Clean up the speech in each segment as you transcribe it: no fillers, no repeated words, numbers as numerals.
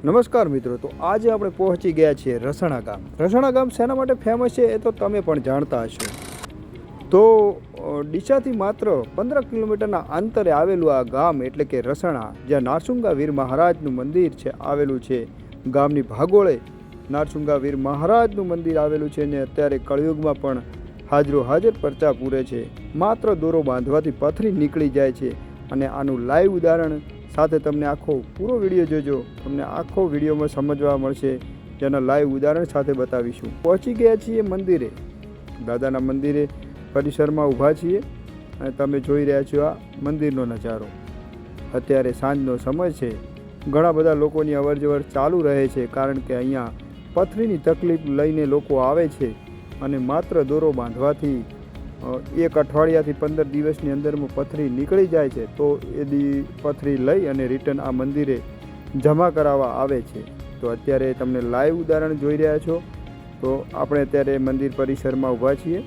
નમસ્કાર મિત્રો, તો આજે આપણે પહોંચી ગયા છીએ રસણા ગામ. રસણા ગામ શેના માટે ફેમસ છે એ તો તમે પણ જાણતા હશો. તો ડીસાથી માત્ર 15 કિલોમીટરના અંતરે આવેલું આ ગામ એટલે કે રસણા, જ્યાં નારસુંગા વીર મહારાજનું મંદિર છે આવેલું છે. ગામની ભાગોળે નારસુંગા વીર મહારાજનું મંદિર આવેલું છે ને અત્યારે કળયુગમાં પણ હાજરો હાજર પરચા પૂરે છે. માત્ર દોરો બાંધવાથી પથરી નીકળી જાય છે અને આનું લાઈવ ઉદાહરણ સાથે તમને આખો પૂરો વિડીયો જોજો, તમને આખો વિડીયોમાં સમજવા મળશે, જેના લાઈવ ઉદાહરણ સાથે બતાવીશું. પહોંચી ગયા છીએ મંદિરે, દાદાના મંદિરે પરિસરમાં ઊભા છીએ અને તમે જોઈ રહ્યા છો આ મંદિરનો નજારો. અત્યારે સાંજનો સમય છે, ઘણા બધા લોકોની અવરજવર ચાલુ રહે છે, કારણ કે અહીંયા પથરીની તકલીફ લઈને લોકો આવે છે અને માત્ર દોરો બાંધવાથી 1 અઠવાડિયાથી 15 દિવસની અંદરમાં પથરી નીકળી જાય છે. તો એ પથરી લઈ અને રિટર્ન આ મંદિરે જમા કરાવવા આવે છે. તો અત્યારે તમને લાઈવ ઉદાહરણ જોઈ રહ્યા છો. તો આપણે અત્યારે મંદિર પરિસરમાં ઊભા છીએ.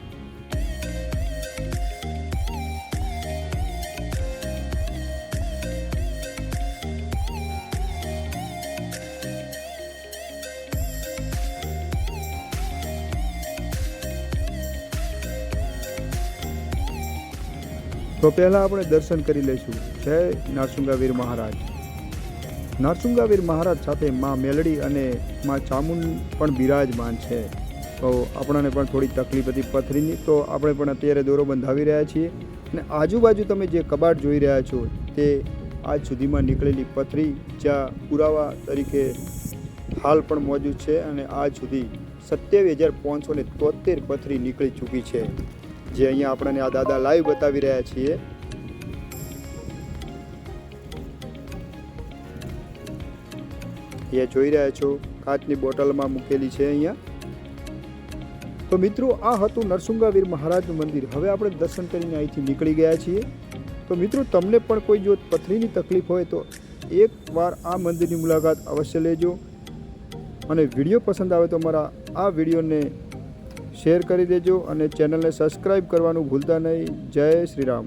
તો પહેલાં આપણે દર્શન કરી લઈશું. જય નારસુંગા વીર મહારાજ. નારસુંગા વીર મહારાજ સાથે માં મેલડી અને માં ચામુંડ પણ બિરાજમાન છે. તો આપણને પણ થોડી તકલીફ હતી પથરીની, તો આપણે પણ અત્યારે દોરો બંધાવી રહ્યા છીએ. અને આજુબાજુ તમે જે કબાટ જોઈ રહ્યા છો તે આજ સુધીમાં નીકળેલી પથરી, જ્યાં પુરાવા તરીકે હાલ પણ મોજૂદ છે. અને આજ સુધી 27,573 પથરી નીકળી ચૂકી છે, જે અહીંયા આપણને આ દાદા લાઈવ બતાવી રહ્યા છીએ. એ જોઈ રહ્યા છો, કાચની બોટલમાં મૂકેલી છે અહીંયા. તો મિત્રો, આ હતું નરસુંગા વીર મહારાજનું મંદિર. હવે આપણે દર્શન કરીને અહીંથી નીકળી ગયા છીએ. તો મિત્રો, તમને પણ કોઈ જો પથરીની તકલીફ હોય તો એકવાર આ મંદિરની મુલાકાત અવશ્ય લેજો. અને વિડીયો પસંદ આવે તો મારા આ વિડીયોને શેર કરી દેજો અને ચેનલને સબસ્ક્રાઈબ કરવાનું ભૂલતા નહીં. જય શ્રી રામ.